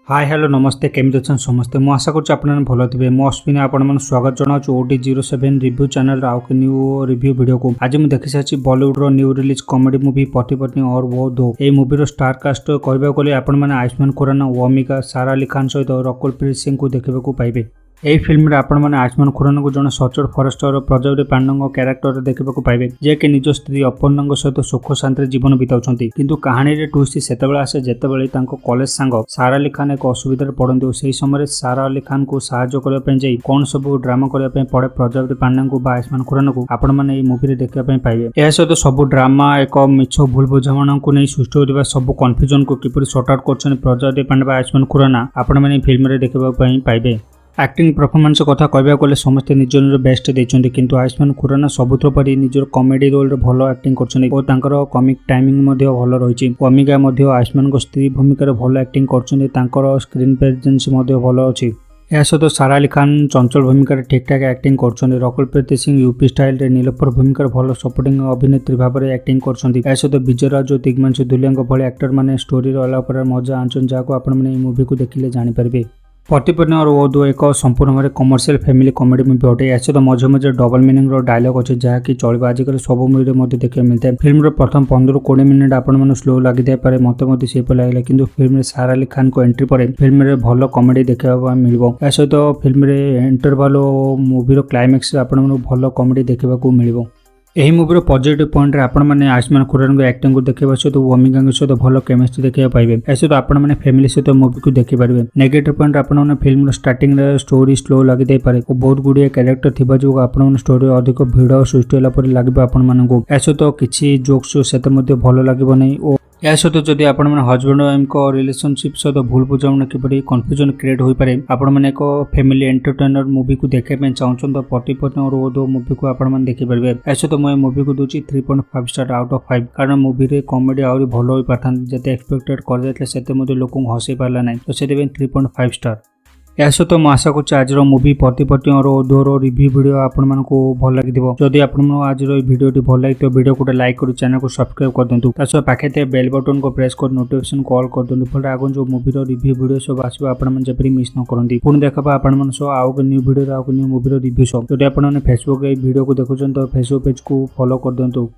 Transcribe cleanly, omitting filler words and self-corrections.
Hi hello नमस्ते केमी अच्छा समस्ते मु आशा करूँ आपने भल थे मो अश्विनी आपन स्वागत जनाऊँ Od07 रिव्यू चैनल आउ न्यू रिव्यू वीडियो को आज मुझे देखी सारी Bollywood new release comedy movie पति पत्नी और वो दो ये मूवीर स्टार कास्ट कहवाक गले आपण आयुष्मान खुराना ओमिका सारा अली खान सहित रकुल प्रीत सिंह को देखा पाइबे। यही फिल्म आपण मैंने आयुष्मान खुराना को जड़े सचोट फरेस्टर प्रजापति पांडा क्यारेक्टर देखा पाइबे जे कि निज स्त्री अपर्णा सहित सुख शांति जीवन बिताउं किंतु कहानी रे ट्विस्ट सेतेबेले आसे जेतेबेले कॉलेज सांग सारा अली खान एक असुविधार पड़ती और से समय सारा अली खान को साहाय्य करने कौन सब ड्रामा करने पड़े प्रजापति पांडा को आयुष्मान खुराना को आपण मैंने मूवी देखा पाइबे। यह सहित सब ड्रामा एक मिछ भूल बुझाणा को नहीं सृष्टि होता सब कन्फ्यूजन को किपर सर्ट आउट कर प्रजापति पांडा आयुष्मान खुराना आपण मैंने फिल्म देखा पाइबे। एक्टिंग परफॉर्मेंस कथा कहवाक गले समस्ते निज निज बेस्ट देते किंतु आयुष्मान खुराना सबुथर पर निजर कॉमेडी रोल भल एक्टिंग कर कॉमिक टाइमिंग भल रही ओमिका आयुष्मान स्त्री भूमिकार भल एक्टिंग कर स्क्रीन प्रेजेंस भल अच्छी। यह सहित सारा अली खान चंचल भूमिकार ठीक ठाक एक्टिंग कर रकुल प्रीत सिंह यूपी स्टाइल रे नीलोफर भूमिकार भल सपोर्टिंग अभिनेत्री भाव में एक्टिंग कर सहित विजयराज और दिग्मांशु दुलिया भली एक्टर मैंने स्टोरी अलग मजा आंचन जहाँ आपण मूवी को देखिले जानीपारे। पति पत्नी और वो दो एक संपूर्ण भाव कमर्शियल फैमिली कॉमेडी मूवी अटे। यह सहित मझे मझे डबल मिनिंग डायलॉग अच्छे जहाँकि चलो आजिकल सब मूवी देखा मिलता है। फिल्म प्रथम 15-20 मिनिट आपण स्लो लगी पारे मत से लगे कि फिल्म सारा अली खान को एंट्री पर फिल्म रे भल कॉमेडी देखा मिल। यह सहित फिल्म इंटरवल और मूवीर क्लाइमैक्स आपण भल कॉमेडी देखा मिल। यही मूवीर पॉजिटिव पॉइंट रे आपण मैंने आयुष्मान खुराना एक्टिंग को देखा सहित ओमिका सहित भल केमिस्ट्री देखा पाइबे। सहित आपण मैंने फैमिली सहित मूवी को देखिपारे। नेगेटिव पॉइंट आपण मैंने फिल्म स्टार्टिंग रे स्टोरी स्लो लगी पारे और बहुत गुड़िया कैरेक्टर थिबा जो आपण स्टोरी अधिक भिड़ सृष्टि होला पर लागिबो आपण मानकु। सहित किछि जोक्स सेते मध्ये भल लागिबो नै। या सहित जदि आपण मैंने हजबैंड वाइफ रिलेशनशिप सहित भूल बुझाणा किपरि कन्फ्यूजन क्रिएट हो पारे आपण मैंने एक फैमिली एंटरटेनर मूवी को देखा चाहूँ तो पति पत्नी और वो दो मूवी को आपण मैंने देखिपारे। ऐसे तो मैं मूवी को दूसरी 3.5 स्टार आउट ऑफ 5 कारण मूवी रे कॉमेडी आहरी भल हो पारता जते एक्सपेक्टेड कर जायतले सेते मध्ये लोक हसई पारला नै तो सेते 3.5 स्टार। यह सहित मुझे आशा करुँ आज मूवी पति पत्नी और दो रिव्यू वीडियो आपण मानक भल लगी। जदि आपण आज वीडियो भल लगी तो वीडियो को लाइक कर चैनल को सब्सक्राइब कर दिंतु सहित पाखे बेल बटन को प्रेस कर नोटिफिकेशन कॉल कर दिंतु फल आगे जो मूवी रिव्यू वीडियो सब आसो आपरी मिस न करती पुणी देखा आपण आउ न्यू वीडियो आउ न्यू मूवी रिव्यू सब जब आप फेसबुक वीडियो को देखुं तो फेसबुक पेज को फॉलो कर दिंतु।